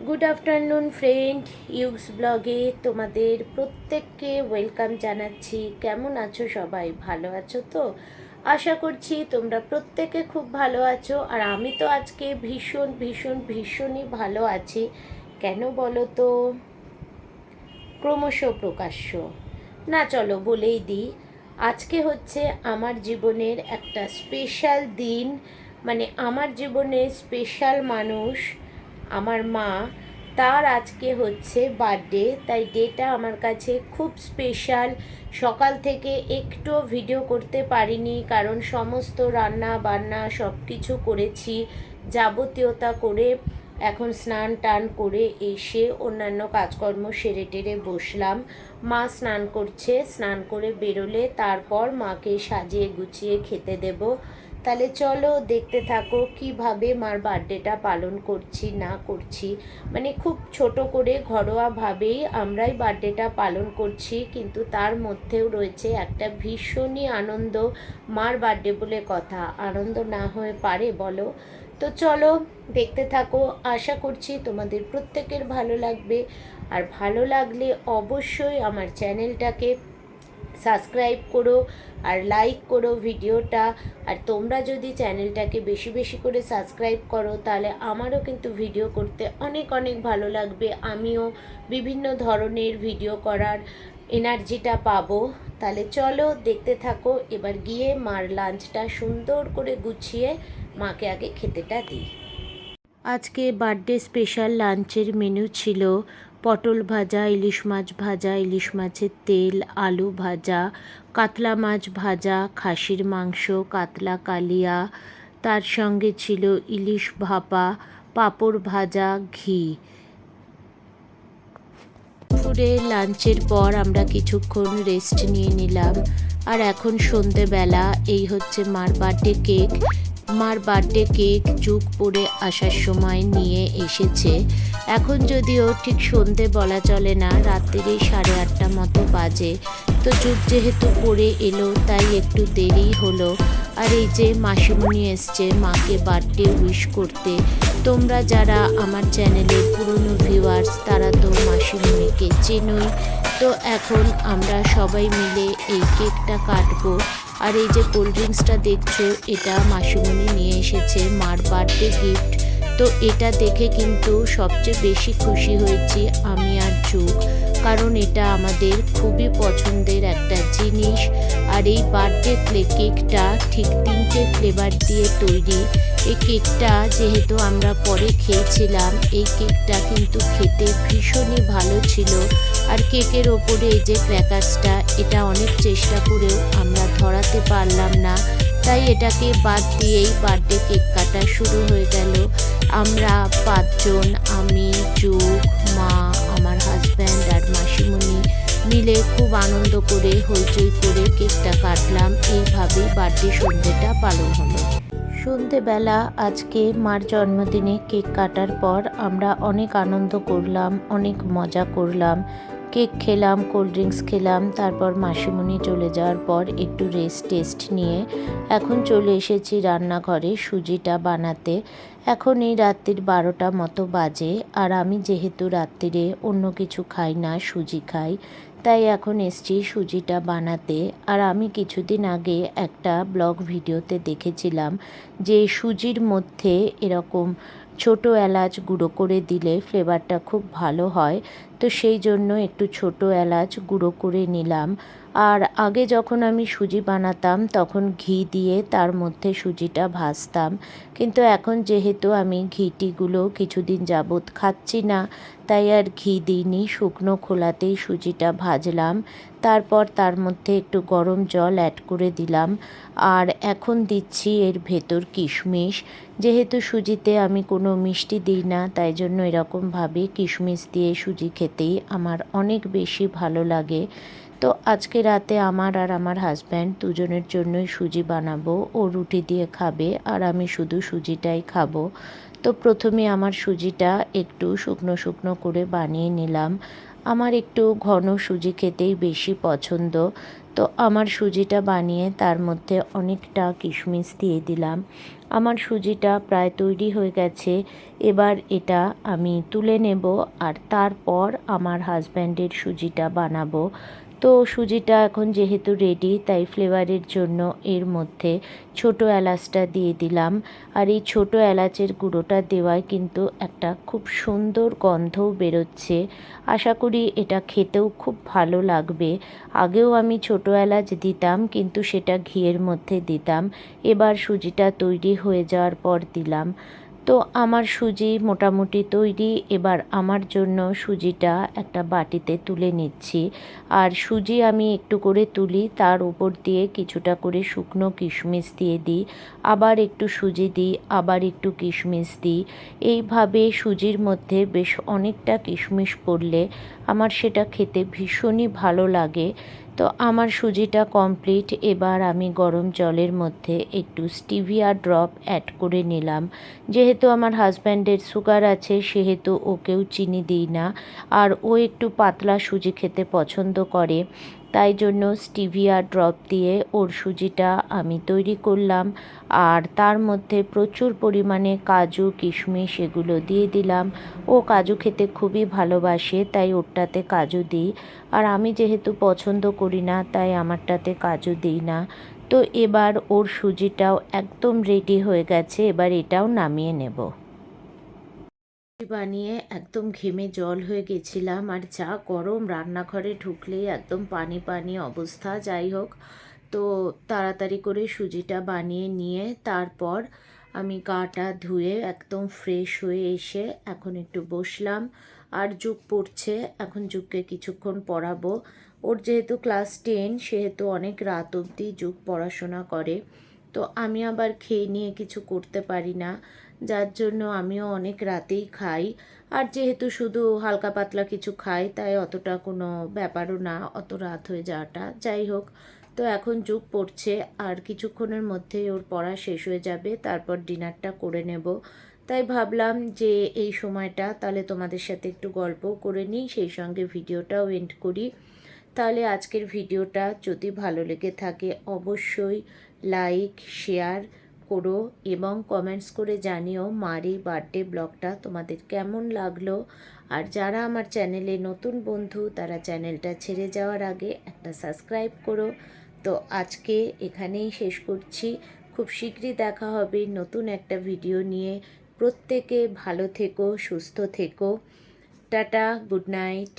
Good afternoon friend, ইউক্স ব্লগে তোমাদের প্রত্যেককে ওয়েলকাম জানাচ্ছি। কেমন আছো সবাই? ভালো আছো তো? আশা করছি তোমরা প্রত্যেকে খুব ভালো আছো। আর আমি তো আজকে ভীষণ ভীষণ ভীষণই ভালো আছি। কেন বলো তো? ক্রমশ প্রকাশ্য না, চলো বলেই দিই। আজকে হচ্ছে আমার জীবনের একটা স্পেশাল দিন। মানে আমার জীবনের স্পেশাল মানুষ আমার মা, তার আজকে হচ্ছে বার্থডে। তাই ডেটা আমার কাছে খুব স্পেশাল। সকাল থেকে একটু ভিডিও করতে পারিনি, কারণ সমস্ত রান্না বান্না সব কিছু করেছি, যাবতীয়তা করে এখন স্নান টান করে এসে অন্যান্য কাজকর্ম সেরে টেরে বসলাম। মা স্নান করছে, স্নান করে বেরোলে তারপর মাকে সাজিয়ে গুছিয়ে খেতে দেব। তাহলে চলো দেখতে থাকো কিভাবে মার বার্থডেটা পালন করছি না করছি। মানে খুব ছোট করে ঘরোয়াভাবেই আমরাই বার্থডেটা পালন করছি, কিন্তু তার মধ্যেও রয়েছে একটা ভীষণই আনন্দ। মার বার্থডে বলে কথা, আনন্দ না হয়ে পারে বলো? তো চলো দেখতে থাকো। আশা করছি তোমাদের প্রত্যেকের ভালো লাগবে। আর ভালো লাগলে অবশ্যই আমার চ্যানেলটাকে সাবস্ক্রাইব করো আর লাইক করো ভিডিওটা। আর তোমরা যদি চ্যানেলটাকে বেশি বেশি করে সাবস্ক্রাইব করো, তাহলে আমারও কিন্তু ভিডিও করতে অনেক অনেক ভালো লাগবে। আমিও বিভিন্ন ধরনের ভিডিও করার এনার্জিটা পাবো। তাহলে চলো দেখতে থাকো। এবার গিয়ে মার লাঞ্চটা সুন্দর করে গুছিয়ে মাকে আগে খেতেটা দিই। আজকে বার্থডে স্পেশাল লাঞ্চের মেনু ছিল পটল ভাজা, ইলিশ মাছ ভাজা, ইলিশ মাছের তেল, আলু ভাজা, কাতলা মাছ ভাজা, খাসির মাংস, কাতলা কালিয়া, তার সঙ্গে ছিল ইলিশ ভাপা, পাঁপড় ভাজা, ঘি। দুপুরে লাঞ্চের পর আমরা কিছুক্ষণ রেস্ট নিয়ে নিলাম। আর এখন সন্ধেবেলা। এই হচ্ছে মার বার্থডে কেক। মার বার্থডে কেক যুগ পরে আসার সময় নিয়ে এসেছে। এখন যদিও ঠিক সন্ধে বলা চলে না, রাত্রির 8:30 মতো বাজে। তো যুগ যেহেতু পরে এলো তাই একটু দেরি হলো। আর এই যে মাসিমণি এসছে মাকে বার্থডে উইশ করতে। তোমরা যারা আমার চ্যানেলের পুরনো ভিউয়ার্স তারা তো মাসিমণিকে চেনোই। তো এখন আমরা সবাই মিলে এই কেকটা কাটবো। আর এই যে কোল্ড ড্রিঙ্কসটা দেখছো, এটা মাসিমণি নিয়ে এসেছে মার বার্থডে গিফট। তো এটা দেখে কিন্তু সবচেয়ে বেশি খুশি হয়েছি আমি আর যুগ, কারণ এটা আমাদের খুবই পছন্দের একটা জিনিস। আর এই বার্থডে কেকটা ঠিক 3টে ফ্লেভার দিয়ে তৈরি। এই কেকটা যেহেতু আমরা পরে খেয়েছিলাম, এই কেকটা কিন্তু খেতে ভীষণই ভালো ছিল। আর কেকের ওপরে এই যে ক্র্যাকার্সটা, এটা অনেক চেষ্টা করেও আমরা ধরাতে পারলাম না, তাই এটাকে বাদ দিয়েই বার্থডে কেক কাটা শুরু হয়ে গেল। আমরা 5 জন, আমি, যুগ, মা, আমার হাজব্যান্ড আর মাসিমণি মিলে খুব আনন্দ করে হইচই করে কেকটা কাটলাম। এইভাবেই বার্থডে সন্ধ্যেটা পালন হলো। সন্ধেবেলা আজকে মার জন্মদিনে কেক কাটার পর আমরা অনেক আনন্দ করলাম, অনেক মজা করলাম, কেক খেলাম, কোল্ড ড্রিঙ্কস খেলাম। তারপর মাসিমণি চলে যাওয়ার পর একটু রেস্ট নিয়ে এখন চলে এসেছি রান্নাঘরে সুজিটা বানাতে। এখন এই রাত্রির 12টা মতো বাজে। আর আমি যেহেতু রাত্রিরে অন্য কিছু খাই না, সুজি খাই, তাই এখন এসছি সুজিটা বানাতে। আর আমি কিছুদিন আগে একটা ব্লগ ভিডিওতে দেখেছিলাম যে সুজির মধ্যে এরকম ছোট এলাচ গুঁড়ো করে দিলে ফ্লেভারটা খুব ভালো হয়। তো সেই জন্য একটু ছোট এলাচ গুঁড়ো করে নিলাম। আর আগে যখন আমি সুজি বানাতাম তখন ঘি দিয়ে তার মধ্যে সুজিটা ভাজতাম, কিন্তু এখন যেহেতু আমি ঘিটিগুলো কিছুদিন যাবৎ খাচ্ছি না, তাই আর ঘি দিইনি, শুকনো খোলাতেই সুজিটা ভাজলাম। তারপর তার মধ্যে একটু গরম জল অ্যাড করে দিলাম। আর এখন দিচ্ছি এর ভেতর কিশমিশ। যেহেতু সুজিতে আমি কোনো মিষ্টি দিই না, তাই জন্য এরকমভাবে কিশমিশ দিয়ে সুজি খেতেই আমার অনেক বেশি ভালো লাগে। তো আজকে রাতে আমার আর আমার হাজব্যান্ড দুজনের জন্যই সুজি বানাবো। ও রুটি দিয়ে খাবে আর আমি শুধু সুজিটাই খাবো। তো প্রথমে আমার সুজিটা একটু শুকনো শুকনো করে বানিয়ে নিলাম। আমার একটু ঘন সুজি খেতেই বেশি পছন্দ, তো আমার সুজিটা বানিয়ে তার মধ্যে অনেকটা কিশমিশ দিয়ে দিলাম। আমার সুজিটা প্রায় তৈরি হয়ে গেছে। এবার এটা আমি তুলে নেব আর তারপর আমার হাজব্যান্ডের সুজিটা বানাবো। তো সুজিটা এখন যেহেতু রেডি, তাই ফ্লেভারের জন্য এর মধ্যে ছোটো এলাচটা দিয়ে দিলাম। আর এই ছোটো এলাচের গুঁড়োটা দেওয়ায় কিন্তু একটা খুব সুন্দর গন্ধও বেরোচ্ছে। আশা করি এটা খেতেও খুব ভালো লাগবে। আগেও আমি ছোটো এলাচ দিতাম, কিন্তু সেটা ঘিয়ের মধ্যে দিতাম। এবার সুজিটা তৈরি হয়ে যাওয়ার পর দিলাম। তো আমার সুজি মোটামুটি তৈরি। এবার আমার জন্য সুজিটা একটা বাটিতে তুলে নিচ্ছি। আর সুজি আমি একটু করে তুলি, তার উপর দিয়ে কিছুটা করে শুকনো কিশমিশ দিয়ে দিই, আবার একটু সুজি দিই, আবার একটু কিশমিশ দিই। এইভাবে সুজির মধ্যে বেশ অনেকটা কিশমিশ পড়লে আমার সেটা খেতে ভীষণই ভালো লাগে। তো আমার সুজিটা কমপ্লিট। এবার আমি গরম জলের মধ্যে একটু স্টিভিয়া ড্রপ অ্যাড করে নিলাম। যেহেতু আমার হাজব্যান্ডের সুগার আছে, সেহেতু ওকেও চিনি দিই না, আর ও একটু পাতলা সুজি খেতে পছন্দ করে। তাই জন্য স্টিভিয়া ড্রপ দিয়ে ওর সুজিটা আমি তৈরি করলাম। আর তার মধ্যে প্রচুর পরিমাণে কাজু কিশমিশ এগুলো দিয়ে দিলাম। ও কাজু খেতে খুবই ভালোবাসে, তাই ওরটাতে কাজু দিই। আর আমি যেহেতু পছন্দ করি না, তাই আমারটাতে কাজু দিই না। তো এবার ওর সুজিটাও একদম রেডি হয়ে গেছে। এবার এটাও নামিয়ে নেব। বানিয়ে একদম ঘেমে জল হয়ে গেছিলাম, আর যা গরম, রান্নাঘরে ঢুকলেই একদম পানি পানি অবস্থা। যাই হোক, তো তাড়াতাড়ি করে সুজিটা বানিয়ে নিয়ে তারপর আমি গাটা ধুয়ে একদম ফ্রেশ হয়ে এসে এখন একটু বসলাম। আর যুগ পড়ছে, এখন যুগকে কিছুক্ষণ পড়াবো। ওর যেহেতু ক্লাস 10, সেহেতু অনেক রাত অবধি যুগ পড়াশোনা করে। তো আমি আবার খেয়ে নিয়ে কিছু করতে পারি না, যার জন্য আমিও অনেক রাতেই খাই। আর যেহেতু শুধু হালকা পাতলা কিছু খাই, তাই অতটা কোনো ব্যাপারও না অত রাত হয়ে যাওয়াটা। যাই হোক, তো এখন যুগ পড়ছে, আর কিছুক্ষণের মধ্যেই ওর পড়া শেষ হয়ে যাবে, তারপর ডিনারটা করে নেব। তাই ভাবলাম যে এই সময়টা তাহলে তোমাদের সাথে একটু গল্পও করে নিই, সেই সঙ্গে ভিডিওটাও এন্ড করি। তাহলে আজকের ভিডিওটা যদি ভালো লেগে থাকে অবশ্যই লাইক শেয়ার করো এবং কমেন্টস করে জানিও মার এই বার্থডে ব্লগটা তোমাদের কেমন লাগলো। আর যারা আমার চ্যানেলে নতুন বন্ধু, তারা চ্যানেলটা ছেড়ে যাওয়ার আগে একটা সাবস্ক্রাইব করো। তো আজকে এখানেই শেষ করছি। খুব শীঘ্রই দেখা হবে নতুন একটা ভিডিও নিয়ে। প্রত্যেকে ভালো থেকো, সুস্থ থেকো। Tata, good night.